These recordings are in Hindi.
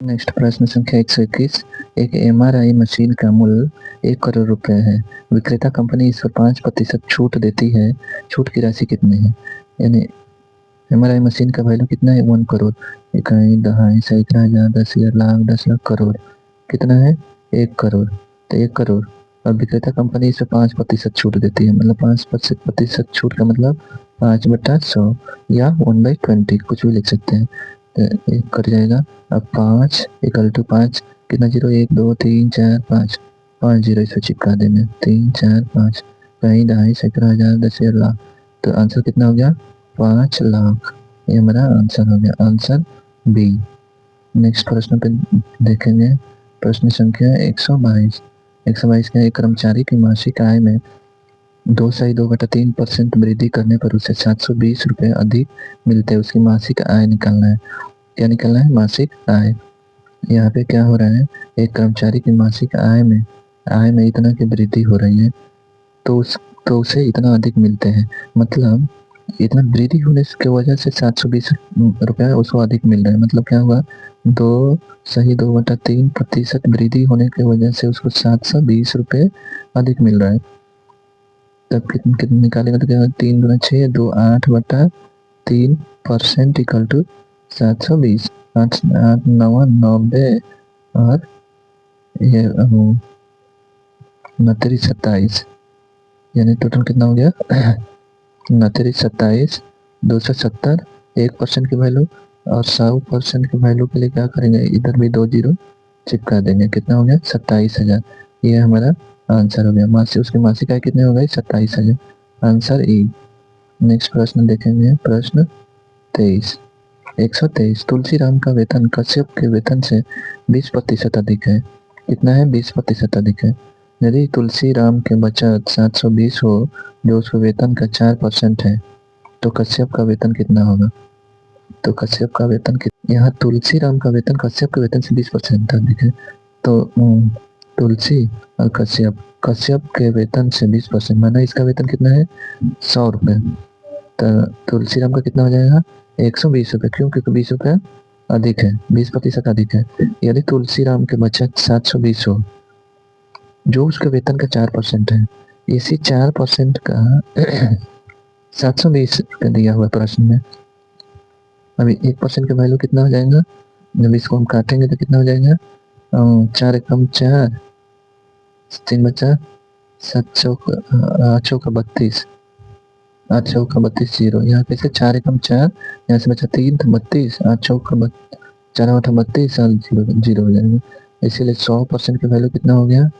नेक्स्ट प्रश्न संख्या 121। एक एमआरआई मशीन का मूल्य 1 करोड़ रुपए है। विक्रेता कंपनी इस पर 5% छूट देती है। छूट की राशि कितनी है? यानी एमआरआई मशीन का वैल्यू कितना है? 1 करोड़। इकाई, दहाई, सैकड़ा, हजार, 10,000, लाख, 10 लाख, करोड़। कितना है? 1 करोड़। तो 1 करोड़ और विक्रेता कंपनी इस पर 5% छूट देती है, मतलब 5% छूट का मतलब 5/100 या 1/20, कुछ भी लिख सकते हैं। तो एक कट जाएगा। अब 5 इक्वल टू 5 कितना जीरो? 1 2 3 4 5, 5 जीरो इसको चिपका देंगे। 3 4 5, कहीं, दहाई, सैकड़ा, हजार, 10,000, लाख। तो आंसर कितना हो गया? 5 लाख। ये हमारा आंसर हो गया, आंसर बी। नेक्स्ट प्रश्न पे देखेंगे। प्रश्न संख्या 122। 122 का एक कर्मचारी की मासिक आय में 2.3% वृद्धि करने पर उसे 720 रुपये अधिक मिलते हैं। उसकी मासिक आय निकालना है। क्या निकालना है? मासिक आय। यहाँ पे क्या हो रहा है? एक कर्मचारी की मासिक आय में इतना की वृद्धि हो रही है, तो उसे इतना अधिक मिलते हैं। मतलब इतना वृद्धि होने की वजह से 720 रुपया उसको अधिक मिल रहा है। मतलब क्या हुआ? 2.3% वृद्धि होने की वजह से उसको 720 रुपये अधिक मिल रहा है। तब कितने निकालेगा? तो क्या? 3 गुना 6, 2 8/3% इक्वल टू 720। 8 8 9 90 और ये 29 27, यानी टोटल कितना हो गया? 29 27, 270, 1% की वैल्यू। और 100% की वैल्यू के लिए क्या करेंगे? इधर भी 2 जीरो चिपका देंगे। कितना हो गया? 27,000। ये हमारा आंसर हो गया। मासिक, उसकी मासिक आय कितनी हो गई? 27,000। आंसर ई। नेक्स्ट प्रश्न देखेंगे। प्रश्न 23। 123। तुलसीराम का वेतन कश्यप के वेतन से 20% अधिक है। कितना है? 20% अधिक है। यदि तुलसीराम के बचत 720 हो, जो उसके वेतन का 4% है, तो कश्यप का वेतन कितना होगा? तो कश्यप का वेतन कितना? यहाँ तुलसीराम का वेतन कश्यप के वेतन से 20% अधिक है। तो तुलसी और कश्यप के वेतन से 20%, माना इसका वेतन कितना है? 100 रुपये। तो तुलसीराम का कितना हो जाएगा? 120 रुपये। क्यों? क्योंकि 20 रुपये अधिक है, 20% अधिक है। यदि तुलसीराम के बचत 720 हो, जो उसके वेतन का 4% है, इसी 4% का 720 रुपये दिया हुआ प्रश्न में। अभी 1% का वैल्यू कितना हो जाएगा? जब इसको हम काटेंगे तो कितना हो जाएगा? 4 एकम 4, 3 बचा 7 चौक 8 चौका 32, 8 चौका 32 जीरो। यहाँ कैसे? 4 एकम 4, यहाँ से बचा 3 तो 32, 8 चौका 4 8 32 और जीरो जीरो हो जाएगा। इसीलिए 100% का वैल्यू कितना हो गया?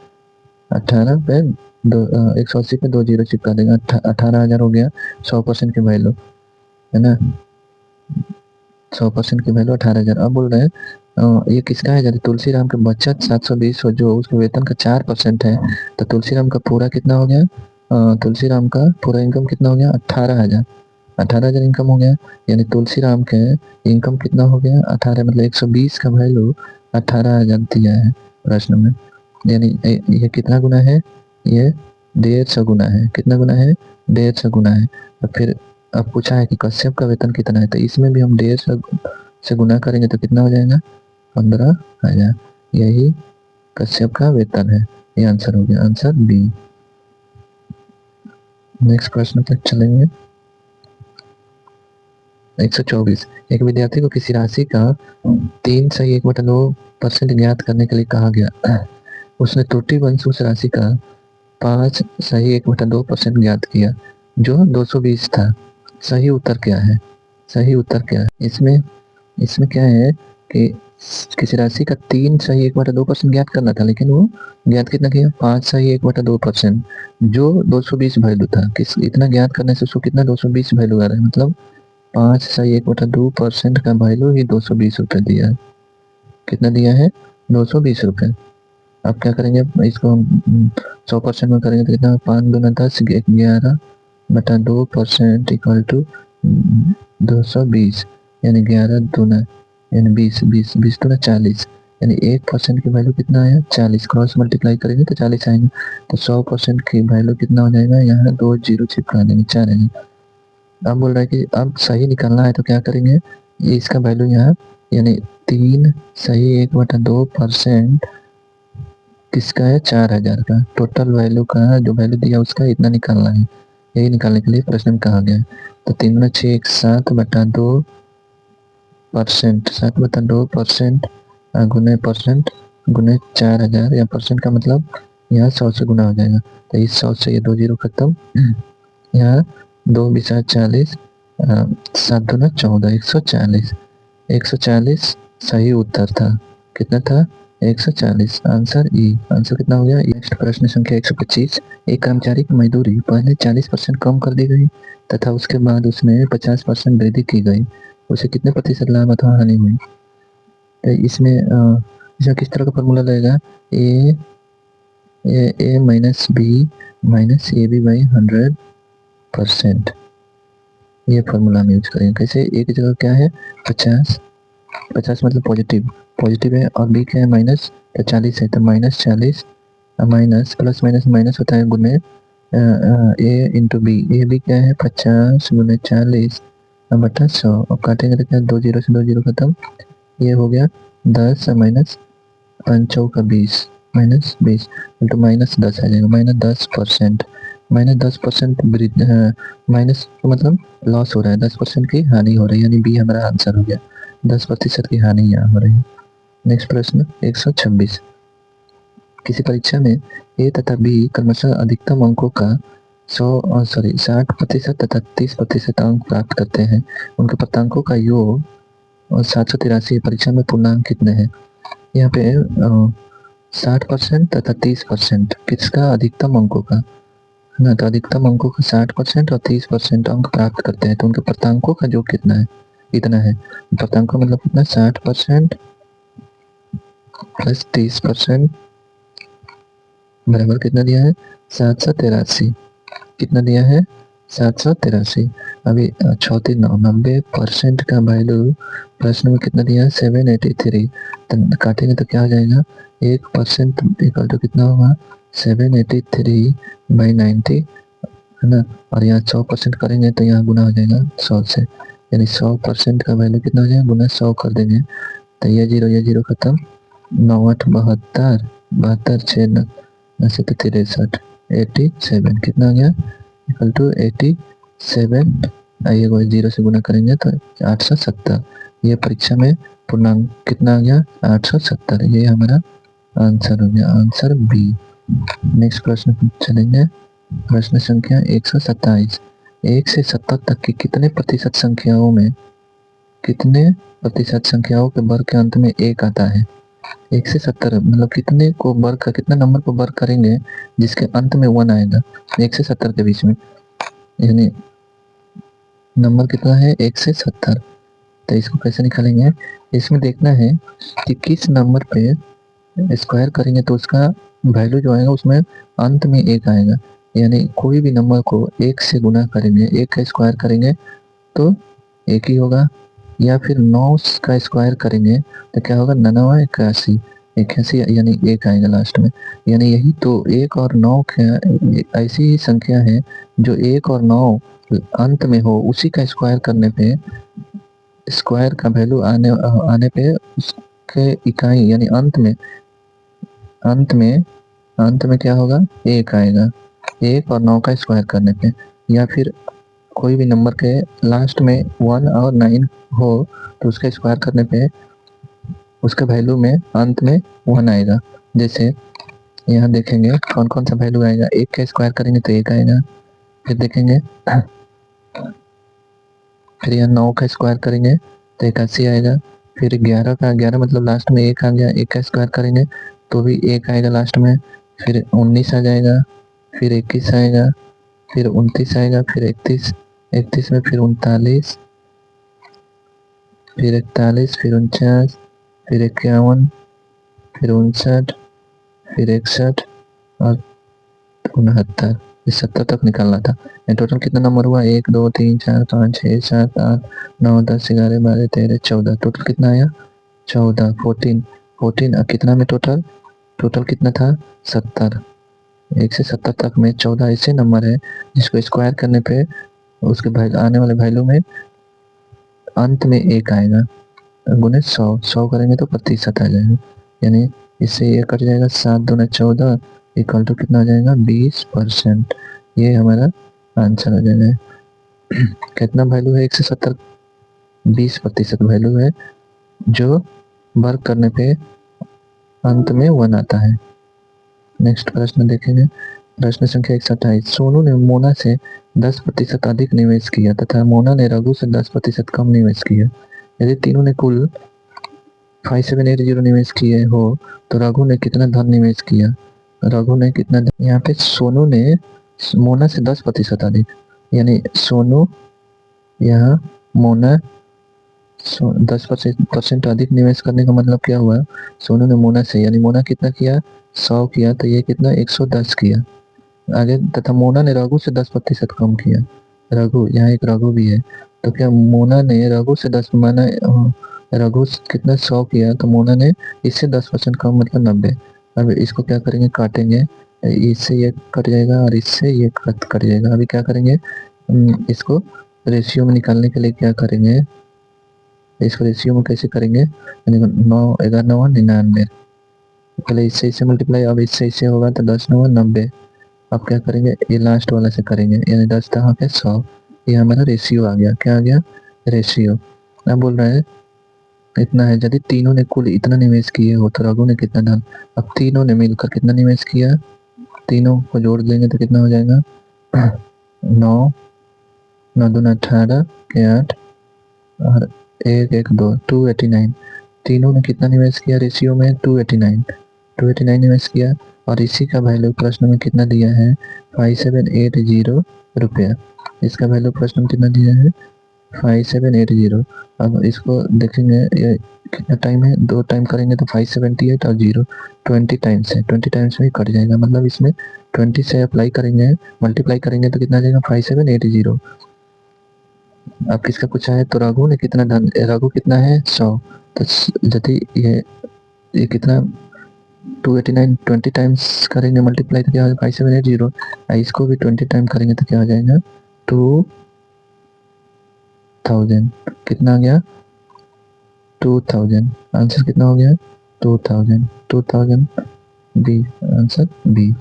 18 पे 180 पे 2 जीरो चिपका देगा। 18,000 हो गया 100% की वैल्यू, है ना? 100% की वैल्यू 18,000। अब बोल रहे हैं ये किसका है? यदि तुलसीराम की बचत 720 हो, जो उसके वेतन का 4% है, तो तुलसीराम का पूरा कितना हो गया? तुलसीराम का पूरा इनकम कितना हो गया? 18,000। 18,000 इनकम हो गया। यानी तुलसीराम के इनकम कितना हो गया? 18, मतलब 120 का वैल्यू 18,000 दिया है प्रश्न में। यानी ये कितना गुना है? ये 150 गुना है। कितना गुना है? 150 गुना है। और फिर अब पूछा है कि कश्यप का वेतन कितना है, तो इसमें भी हम 150 से गुना करेंगे तो कितना हो जाएगा? 15,000। यही कश्यप का वेतन है। ये आंसर हो गया, आंसर बी। नेक्स्ट प्रश्न तक चलेंगे। 124। एक विद्यार्थी को किसी राशि का 3.1/2% ज्ञात करने के लिए कहा गया। उसने त्रुटिवश उस राशि का 5.1/2% ज्ञात किया, जो 220 था। सही उत्तर क्या है? सही उत्तर क्या है? इसमें क्या है कि किसी राशि का 3.1/2% ज्ञात करना था, लेकिन वो ज्ञात कितना किया? 5.1/2%, जो 220 वैल्यू था। किस इतना ज्ञात करने से उसको कितना 220 वैल्यू आ रहा है, मतलब 5.1/2% का वैल्यू ही 220 रुपये दिया है। कितना दिया है? 220 रुपये। अब क्या करेंगे? इसको हम 100% में करेंगे तो कितना? 5 दूना 10, 11/2% इक्वल टू 220, यानी 11 दूना यानी 20, 20 20 दूना 40, यानी 1% की वैल्यू कितना आया? 40। क्रॉस मल्टीप्लाई करेंगे तो 40 आएंगे। तो 100% की वैल्यू कितना हो जाएगा? यहाँ 2 जीरो चिपका देंगे, 4 आएंगे। अब बोल रहा है कि अब सही निकालना है तो क्या करेंगे? ये इसका वैल्यू यहाँ, यानी 3 सही 1/2% किसका है? 4000 का। टोटल वैल्यू का जो वैल्यू दिया उसका इतना निकालना है, यही निकालने के लिए प्रश्न में कहा गया है। तो 3 में 6 7/2%, 7/2% गुने परसेंट गुने 4000, या परसेंट का मतलब यहाँ 100 से गुना हो जाएगा, तो इस 100 से ये 2 जीरो खत्म, यहाँ 2 बिसा 40, 7 दूना 14, 140, 140 सही उत्तर था। कितना था? 140। आंसर ई। आंसर कितना हो गया? नेक्स्ट प्रश्न संख्या 125। एक कर्मचारी की मजदूरी पहले 40% कम कर दी गई तथा उसके बाद उसमें 50% वृद्धि की गई, उसे कितने प्रतिशत लाभ अथवा हानि हुई? तो इसमें इसका किस तरह का फॉर्मूला लगेगा? A minus B minus A B by 100%, ये फॉर्मूला हम यूज करेंगे। कैसे? ए की जगह क्या है? 50, 50 मतलब पॉजिटिव है, और बी क्या है? माइनस, तो 40 है, तो -40, माइनस प्लस माइनस माइनस होता है गुने ए इंटू बी। ए बी क्या है? 50 गुने 40 बटा 100। अब काटेंगे तो क्या? 2 जीरो से 2 जीरो खत्म, ये हो गया 10 माइनस 5 चौका 20 माइनस 20, तो -10 आ जाएगा। -10%, -10% माइनस मतलब लॉस हो रहा है, 10% की हानि हो रही है, यानी बी हमारा आंसर हो गया। 10% की हानि यहाँ हो रही है। नेक्स्ट प्रश्न 126। किसी परीक्षा में ए तथा बी क्रमशः अधिकतम अंकों का 60% तथा 30% अंक प्राप्त करते हैं। उनके प्राप्तांकों का योग 783। परीक्षा में पूर्णांक कितने हैं? यहाँ पे 60% तथा 30% किसका? अधिकतम अंकों का, है ना। तो अधिकतम अंकों का 60% और 30% अंक प्राप्त करते हैं, तो उनके प्राप्तांकों का योग कितना है? इतना है। प्राप्तांकों मतलब कितना? 60% प्लस 30% बराबर कितना दिया है? 783। कितना दिया है? 783। अभी 90% का वैल्यू प्रश्न में कितना दिया है? 783। तो काटेंगे तो क्या हो जाएगा? 1% इक्वल टू कितना होगा? 783/90, है ना। और यहाँ 100% करेंगे तो यहाँ गुना हो जाएगा 100 से, यानी 100% का वैल्यू कितना हो जाएगा? गुना 100 कर देंगे, तो ये जीरो खत्म, 9 8 72, 72 6 9 तो 63, 87 कितना आ गया? Equal to 87। आइए वो 0 से गुना करेंगे तो 870। ये परीक्षा में पूर्णांक कितना आ गया? 870। ये हमारा आंसर हो गया, आंसर बी। नेक्स्ट प्रश्न चलेंगे। प्रश्न संख्या 127। 1 से 70 तक की कितने प्रतिशत संख्याओं के वर्ग के अंत में 1 आता है? 1 से 70 मतलब कितने को वर्ग, कितना नंबर को वर्ग करेंगे जिसके अंत में 1 आएगा 1 से 70 के बीच में, यानी नंबर कितना है? 1 से 70। तो इसको कैसे निकालेंगे? इसमें देखना है कि किस नंबर पे स्क्वायर करेंगे तो उसका वैल्यू जो आएगा उसमें अंत में 1 आएगा, यानी कोई भी नंबर को 1 से गुना करेंगे, 1 का स्क्वायर करेंगे तो 1 ही होगा, या फिर 9 का स्क्वायर करेंगे तो क्या होगा? 9 81, 81 यानी 1 आएगा लास्ट में। यानी यही तो 1 और 9 ऐसी ही संख्या है जो 1 और 9 अंत में हो, उसी का स्क्वायर करने पे स्क्वायर का वैल्यू आने पे उसके इकाई यानी अंत में क्या होगा? 1 आएगा, 1 और 9 का स्क्वायर करने पे। या फिर कोई भी नंबर के लास्ट में 1 और 9 हो तो उसका स्क्वायर करने पे उसके वैल्यू में अंत में 1 आएगा। जैसे यहाँ देखेंगे कौन कौन सा वैल्यू आएगा। 1 का स्क्वायर करेंगे तो 1 आएगा, फिर देखेंगे फिर यहाँ 9 का स्क्वायर करेंगे तो 81 आएगा, फिर 11 मतलब लास्ट में 1 आ गया, 1 का स्क्वायर करेंगे तो भी 1 आएगा लास्ट में, फिर 19 आ जाएगा, फिर 21 आएगा, फिर 29 आएगा, फिर 31 में फिर 39, फिर 41, फिर 49, फिर 51, फिर 59, फिर 61 और 69। 70 तक निकालना था। टोटल कितना नंबर हुआ? 1 2 3 4 5 6 7 8 9 10 11 12 13 14। टोटल कितना आया? 14, 14 कितना में टोटल कितना था? 70। 1 से 70 तक में 14 ऐसे नंबर है जिसको स्क्वायर करने पे उसके आने वाले वैल्यू में अंत में 1 आएगा। गुने 100 करेंगे तो प्रतिशत आ जाएगा, यानी इससे ये कट जाएगा, 7 दूना 14 इक्वल टू कितना आ जाएगा 20%। ये हमारा आंसर आ जाएगा। कितना वैल्यू है 170, 20% वैल्यू है, जो वर्क करने पे अंत में 1 आता है। नेक्स्ट प्रश्न देखेंगे, प्रश्न संख्या 128। सोनू ने मोना से 10% अधिक निवेश किया तथा मोना ने रघु से 10% कम निवेश किया। यदि तीनों ने कुल 5780 निवेश किए हो तो रघु ने कितना धन निवेश किया। रघु ने कितना, यहाँ पे सोनू ने मोना से 10% अधिक, यानी सोनू यहाँ मोना 10% अधिक निवेश करने का मतलब क्या हुआ, सोनू ने मोना से, यानी मोना कितना किया 100 किया, तो ये कितना 110 किया आगे, तथा मोना ने रघु से 10% कम किया। रघु, यहाँ एक रघु भी है, तो क्या मोना ने रघु से 10 माना, रघु कितना 100 किया, तो मोना ने इससे 10% कम मतलब 90। अब इसको क्या करेंगे, काटेंगे, इससे ये कट जाएगा और इससे ये कट जाएगा। अभी क्या करेंगे, इसको रेशियो में निकालने के लिए क्या करेंगे, इसको रेशियो में कैसे करेंगे, 9 11 9 99, पहले इससे इससे मल्टीप्लाई, अब इससे इससे होगा तो 10 9 90। अब क्या करेंगे, ये लास्ट वाला से करेंगे, यानी 10 दहा के 100, ये हमारा रेशियो आ गया। क्या आ गया, रेशियो। अब बोल रहे हैं इतना है, यदि तीनों ने कुल इतना निवेश किए हो तो रघु ने कितना धन। अब तीनों ने मिलकर कितना निवेश किया, तीनों को जोड़ देंगे तो कितना हो जाएगा 9 9 दूना 18 के 8 और 1 1 2 289। तीनों ने कितना निवेश किया रेशियो में 289 निवेश किया, और इसी का वैल्यू प्रश्न में कितना दिया है 5780 रुपया। इसका वैल्यू प्रश्न में कितना दिया है 5780। अब इसको देखेंगे ये कितना टाइम है, 2 टाइम करेंगे तो 578 और 0 20 टाइम्स है, 20 टाइम्स में कट जाएगा, मतलब इसमें 20 से अप्लाई करेंगे, मल्टीप्लाई करेंगे तो कितना आ जाएगा 5780। अब किसका पूछा है, तो रघु ने कितना धन, रघु कितना है 100, तो यदि ये कितना 289 20 टाइम्स करेंगे मल्टीप्लाई तो क्या हो जाएगा 5780, इसको भी 20 टाइम करेंगे तो क्या हो जाएगा 2000। कितना आ गया 2000, आंसर कितना हो गया 2000 बी, आंसर बी।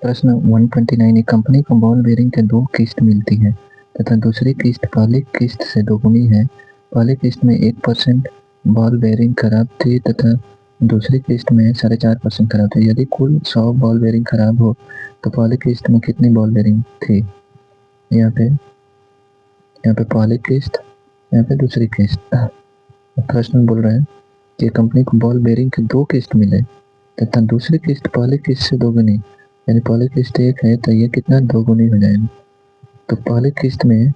प्रश्न 129। एक कंपनी को बॉल बेरिंग के 2 किस्त मिलती है तथा दूसरी किस्त पहली किस्त से दोगुनी है। पहली किस्त में 1% बॉल बेरिंग खराब थी तथा दूसरी किस्त में 4.5% खराब थी। यदि कुल 100 बॉल बेरिंग खराब हो तो पहली किस्त में कितनी बॉल बेरिंग थी। यहाँ पे पहली किस्त, यहाँ पे दूसरी किस्त। प्रश्न बोल रहे हैं कि कंपनी को बॉल बेरिंग के 2 किस्त मिले तथा दूसरी किस्त पहली किस्त से दोगुनी, यानी पहली किस्त 1 है तो ये कितना दोगुनी हो जाएगा। तो पहली किस्त में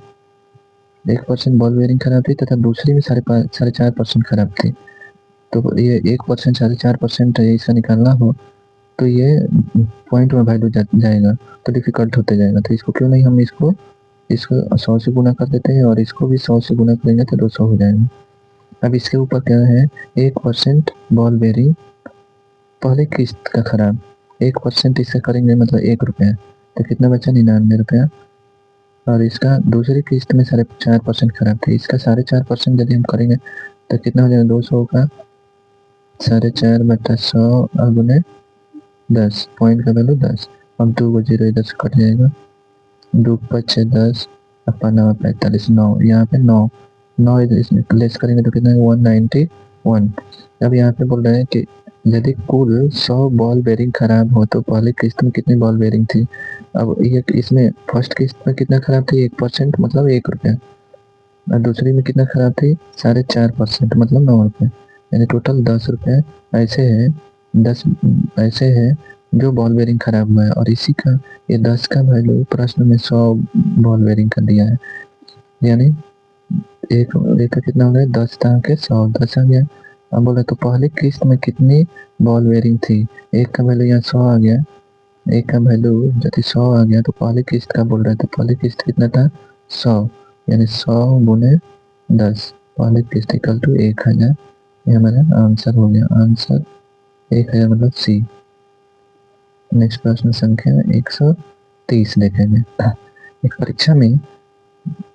1% बॉल बेरिंग खराब थी तथा दूसरी में 4.5% खराब थी। तो ये 1% 4.5% है, इसका निकालना हो तो ये पॉइंट में वैल्यू जाएगा तो डिफिकल्ट होते जाएगा। तो इसको क्यों नहीं हम इसको 100 से गुना कर देते हैं और इसको भी 100 से गुना करेंगे तो 200 हो जाएगा। अब इसके ऊपर क्या है 1% बॉल बेरिंग पहले किस्त का खराब, 1% इसका करेंगे मतलब 1 रुपया, तो कितना बचा 99 रुपया। और इसका दूसरी किस्त में 4.5% खराब थे, इसका 4.5% यदि हम करेंगे तो कितना हो जाएगा 200 का 4.5 बटा 100 और गुने 10, पॉइंट का वैल्यू 10। अब 2 को 0 इधर से कट जाएगा, 2 5 10 अपा 9 45 9, यहाँ पे 9 इसमें लेस करेंगे तो कितना 191। अब यहाँ पे बोल रहे हैं कि यदि कुल 100 बॉल बेरिंग खराब हो तो पहली किस्त में कितनी बॉल बेरिंग थी। अब ये इसमें फर्स्ट किस्त में कितना खराब थी 1% मतलब 1 रुपया, और दूसरी में कितना खराब थी 4.5% मतलब 9 रुपये, यानी टोटल 10 रुपये ऐसे है 10 ऐसे है जो बॉल बेरिंग खराब हुआ है। और इसी का ये 10 का वैल्यू प्रश्न में 100 बॉल बेरिंग का दिया है, यानी एक का कितना हो गया 10 था के 100 10 आ गया। अब बोले तो पहली किस्त में कितनी बॉल बेरिंग थी, एक का वैल्यू यहाँ 100 आ गया, एक का वैल्यू यदि 100 आ गया तो पहली किस्त का बोल रहे थे, पहली किस्त कितना था 100, यानी 100 गुने 10 पहली किस्त इक्वल टू 1000। ये हमारा आंसर हो गया, आंसर 1000 मतलब सी। नेक्स्ट प्रश्न संख्या 130 देखेंगे। एक परीक्षा में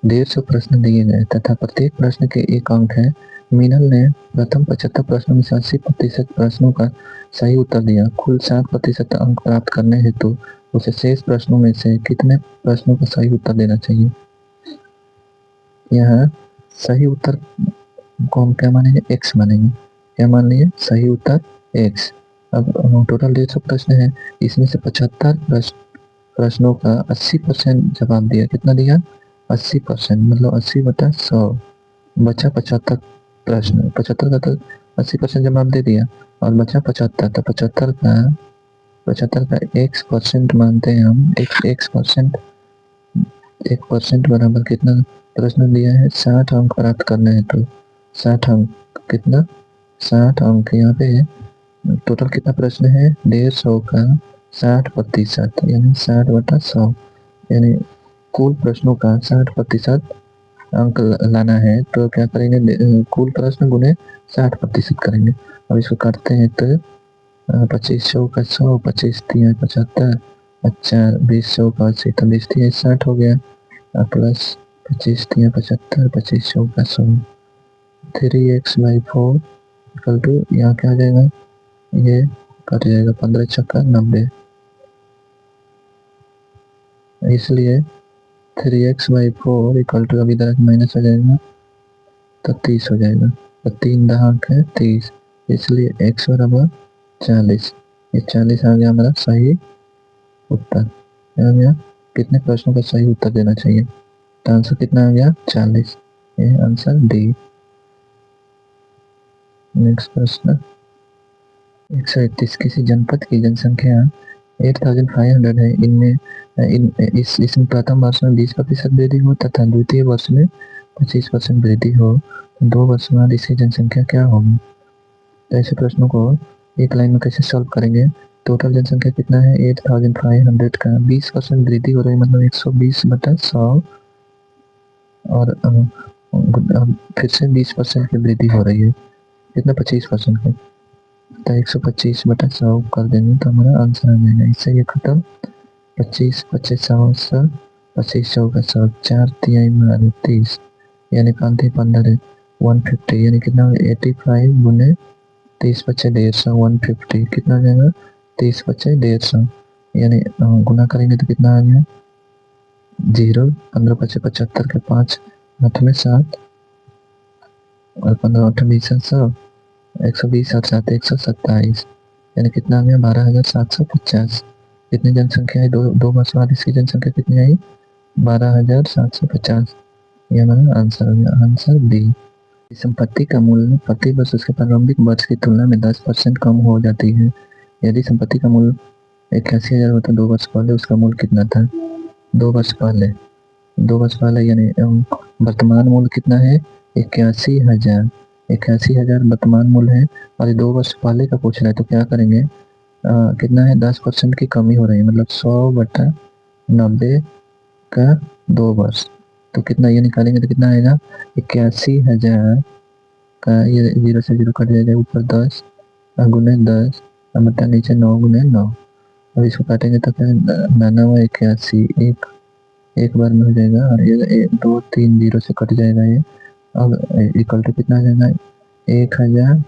150 प्रश्न दिए गए तथा प्रत्येक प्रश्न के 1 अंक है। मीनल ने प्रथम 75 प्रश्नों में से 80% प्रश्नों का सही उत्तर दिया। कुल 60% अंक प्राप्त करने हेतु उसे शेष प्रश्नों में से कितने प्रश्नों का सही उत्तर देना चाहिए? यहाँ सही उत्तर को हम क्या मानेंगे? x मानेंगे। क्या मान लिए? सही उत्तर x। अब टोटल 150 प्रश्न है, इसमें से 75 प्रश्नों का 80% जवाब दिया। कितना दिया? 80%, मतलब 80/100। बचा 75 प्रश्न, 75 का तो 80% जवाब दे दिया और बचा 75, तो 75 का x% मानते हैं हम। x% 1% बराबर कितना प्रश्न दिया है? 60 अंक प्राप्त करने हैं, तो 60 अंक कितना? 60 अंक। यहाँ पे टोटल कितना प्रश्न है? 150 का 60%, यानी 60/100, यानी कुल प्रश्नों का 60% अंक लाना है। तो क्या करेंगे? कुल प्रश्न गुने 60% करेंगे। अब इसको काटते हैं तो 2500 का 100, 25 तिया 75, 20 का 80, तो 20 तिया 60 हो गया, प्लस 25 तिया 75, 2500 का 100, 3x/4 इक्वल टू, यहाँ क्या आ जाएगा? ये कट जाएगा, 15 छक्का 90, इसलिए 3x/4 इक्वल टू, अभी इधर माइनस हो जाएगा तो 30 हो जाएगा, तो 3 दहाक है 30, इसलिए x बराबर 40। ये 40 आ गया हमारा सही उत्तर। आ गया कितने प्रश्नों का सही उत्तर देना चाहिए? तो आंसर कितना आ गया? 40। ये आंसर डी। नेक्स्ट प्रश्न 131। किसी जनपद की जनसंख्या 8500 है। इसमें प्रथम वर्ष में 20% वृद्धि हो तथा द्वितीय वर्ष में 25% वृद्धि हो, 2 वर्ष बाद इसकी जनसंख्या क्या होगी? तो ऐसे प्रश्नों को एक लाइन में कैसे सॉल्व करेंगे? टोटल जनसंख्या कितना है? 8500 का 20% वृद्धि हो रही है, मतलब 120/100, और फिर से 20% की वृद्धि हो रही है, कितना? 25% की, तो 125/100 कर देंगे तो हमारा आंसर आ जाएगा। इससे ये खत्म। 25 25 100, 2500 का 100, 4 तिहाई 30, यानी 5 15 150, यानी कितना? 85 गुने 30 बचे 150, 150 कितना आ जाएगा? 30 बचे 150, यानी गुना करेंगे तो कितना आ गया? 0, 15 बचे 75 के 5 8 में 7, और 15 8 20 100, 120 और 7 127, यानी कितना आ गया? 12750। कितनी जनसंख्या है? दो वर्ष बाद इसकी जनसंख्या कितनी आई? 12750। ये हमारा आंसर हो गया, आंसर बी। संपत्ति का मूल्य प्रति वर्ष उसके प्रारंभिक वर्ष की तुलना में 10% कम हो जाती है। यदि संपत्ति का मूल्य 81,000 होता 2 वर्ष पहले, उसका मूल्य कितना था? 2 वर्ष पहले, 2 वर्ष पहले, यानी वर्तमान मूल्य कितना है? 81,000। 81,000 वर्तमान मूल्य है और 2 वर्ष पहले का पूछ रहा है, तो क्या करेंगे? कितना है? 10% की कमी हो रही है, मतलब 100/90 का 2 वर्ष, तो कितना ये निकालेंगे तो कितना आएगा? 81,000 का, ये 0 से 0 कट जाएगा, ऊपर 10 गुने 10, मतलब नीचे 9 गुने 9। अब इसको काटेंगे तो क्या? 99 81, एक बार में हो जाएगा, और ये 2 3 0 से कट जाएगा ये। अब इक्वल टू कितना आ जाएगा? 1000,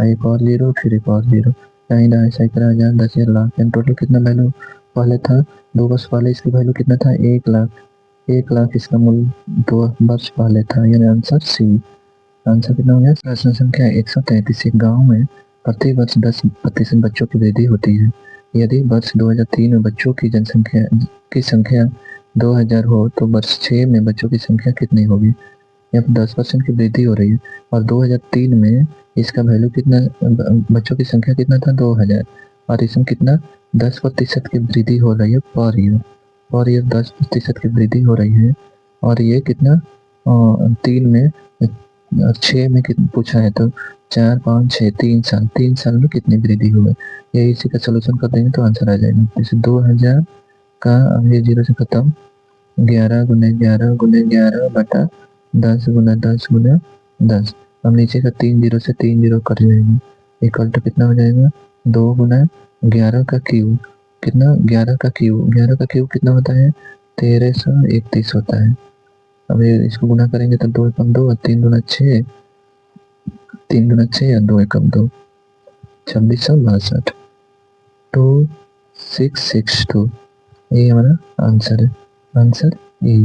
एक और 0, फिर एक और 0, कहीं 10,000 10,000 लाख, टोटल कितना वैल्यू पहले था? 2 वर्ष पहले इसकी वैल्यू कितना था? 1 लाख। 1 लाख इसका मूल्य 2 वर्ष पहले था, यानी आंसर सी। आंसर कितना हो गया? प्रश्न संख्या 133। एक गाँव में प्रति वर्ष 10% बच्चों की वृद्धि होती है। यदि वर्ष 2003 में बच्चों की संख्या 2000 हो, तो वर्ष 6 में बच्चों की संख्या कितनी होगी? यहाँ पर 10% की वृद्धि हो रही है, और 2003 में इसका वैल्यू कितना, बच्चों की संख्या कितना था? 2000, और इसमें कितना? 10% की वृद्धि हो रही है पर ईयर 10% की वृद्धि हो रही है, और ये कितना? 3 में 6 में कितना पूछा है, तो 4 5 6 3 साल में कितनी वृद्धि हुई? ये इसी का सोल्यूशन कर देंगे तो आंसर आ जाएगा। जैसे 2000 का, ये 0 से खत्म, 11 गुने 11 गुने 11 बटा 10 गुना 10 गुना 10, अब नीचे का 3 0 से 3 0 कट जाएगा, इक्वल टू कितना हो जाएगा? 2 गुना 11 का क्यूब, कितना? 11 का क्यूब कितना होता है? 1331 होता है। अभी इसको गुना करेंगे तो 2 एकम 2 और 3 दूना 6, 3 दूना 6 और 2 एकम 2, 2662, 2662, ये हमारा आंसर है, आंसर ए।